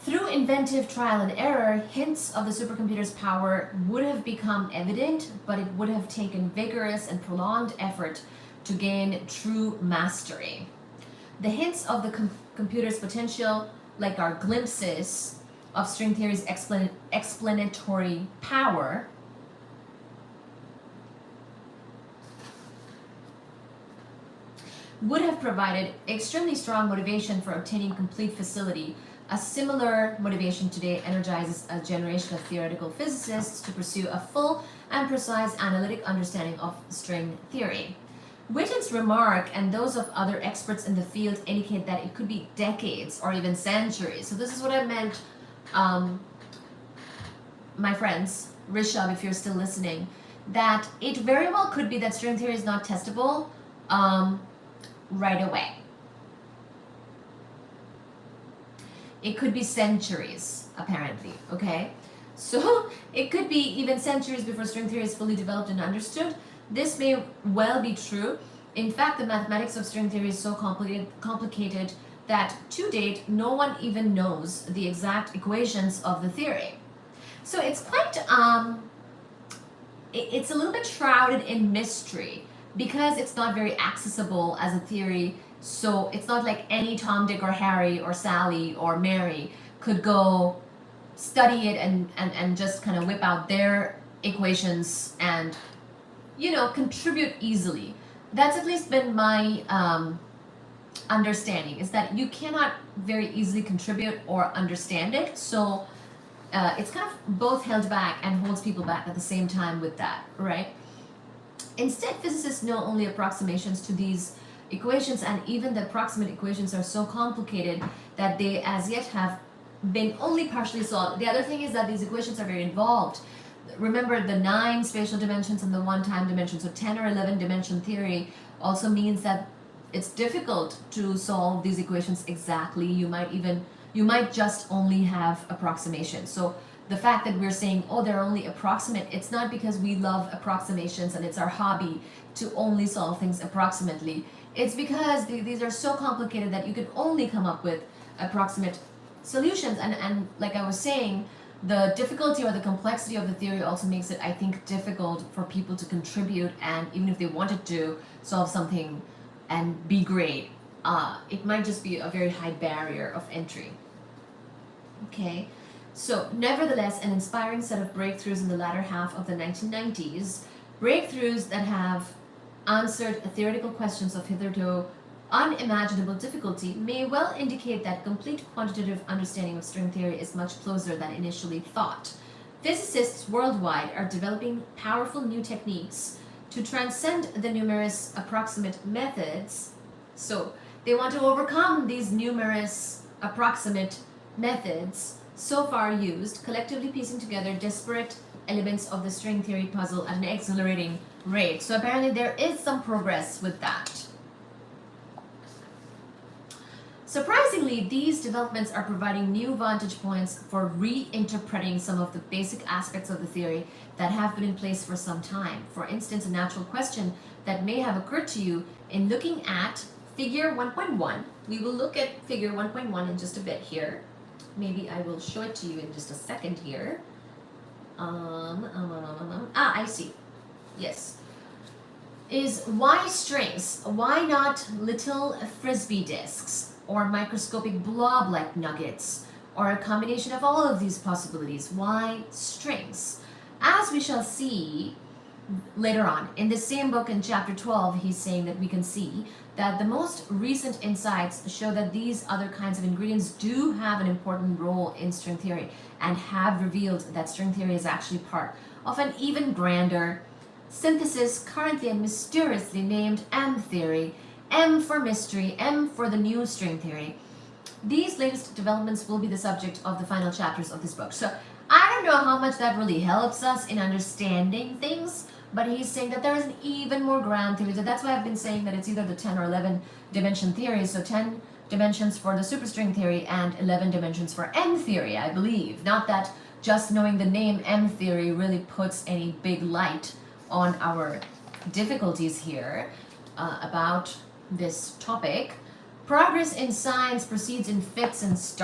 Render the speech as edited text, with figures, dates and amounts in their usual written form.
Through inventive trial and error, hints of the supercomputer's power would have become evident, but it would have taken vigorous and prolonged effort to gain true mastery. The hints of the computer's potential, like our glimpses of string theory's explanatory power, would have provided extremely strong motivation for obtaining complete facility. A similar motivation today energizes a generation of theoretical physicists to pursue a full and precise analytic understanding of string theory. Witten's remark and those of other experts in the field indicate that it could be decades or even centuries. So this is what I meant, my friends, Rishabh, if you're still listening, that it very well could be that string theory is not testable right away. It could be centuries, apparently, okay? So it could be even centuries before string theory is fully developed and understood. This may well be true. In fact, the mathematics of string theory is so complicated that to date, no one even knows the exact equations of the theory. So it's quite, it's a little bit shrouded in mystery because it's not very accessible as a theory. So it's not like any Tom, Dick, or Harry, or Sally, or Mary could go study it and just kind of whip out their equations and, you know, contribute easily. That's at least been my understanding, is that you cannot very easily contribute or understand it. So it's kind of both held back and holds people back at the same time with that, right? Instead, physicists know only approximations to these equations, and even the approximate equations are so complicated that they as yet have been only partially solved. The other thing is that these equations are very involved. Remember the 9 spatial dimensions and the 1 time dimension. So 10 or 11 dimension theory also means that it's difficult to solve these equations exactly. You might just only have approximations. So the fact that we're saying, oh, they're only approximate, it's not because we love approximations and it's our hobby to only solve things approximately. It's because these are so complicated that you can only come up with approximate solutions. And like I was saying, the difficulty or the complexity of the theory also makes it, I think, difficult for people to contribute, and even if they wanted to solve something and be great, it might just be a very high barrier of entry. Okay, so nevertheless, an inspiring set of breakthroughs in the latter half of the 1990s, breakthroughs that have answered theoretical questions of hitherto unimaginable difficulty, may well indicate that complete quantitative understanding of string theory is much closer than initially thought. Physicists worldwide are developing powerful new techniques to transcend the numerous approximate methods. So they want to overcome these numerous approximate methods so far used, collectively piecing together disparate elements of the string theory puzzle at an exhilarating rate. So apparently there is some progress with that. Surprisingly, these developments are providing new vantage points for reinterpreting some of the basic aspects of the theory that have been in place for some time. For instance, a natural question that may have occurred to you in looking at figure 1.1. We will look at figure 1.1 in just a bit here. Maybe I will show it to you in just a second here. I see. Yes. Is why strings? Why not little frisbee disks or microscopic blob-like nuggets, or a combination of all of these possibilities? Why strings? As we shall see later on in the same book in chapter 12, he's saying that we can see that the most recent insights show that these other kinds of ingredients do have an important role in string theory, and have revealed that string theory is actually part of an even grander synthesis currently and mysteriously named M theory. M for mystery, M for the new string theory. These latest developments will be the subject of the final chapters of this book. So I don't know how much that really helps us in understanding things, but he's saying that there is an even more grand theory. So that's why I've been saying that it's either the 10 or 11 dimension theory. So 10 dimensions for the superstring theory and 11 dimensions for M theory, I believe. Not that just knowing the name M theory really puts any big light on our difficulties here about this topic. Progress in science proceeds in fits and starts.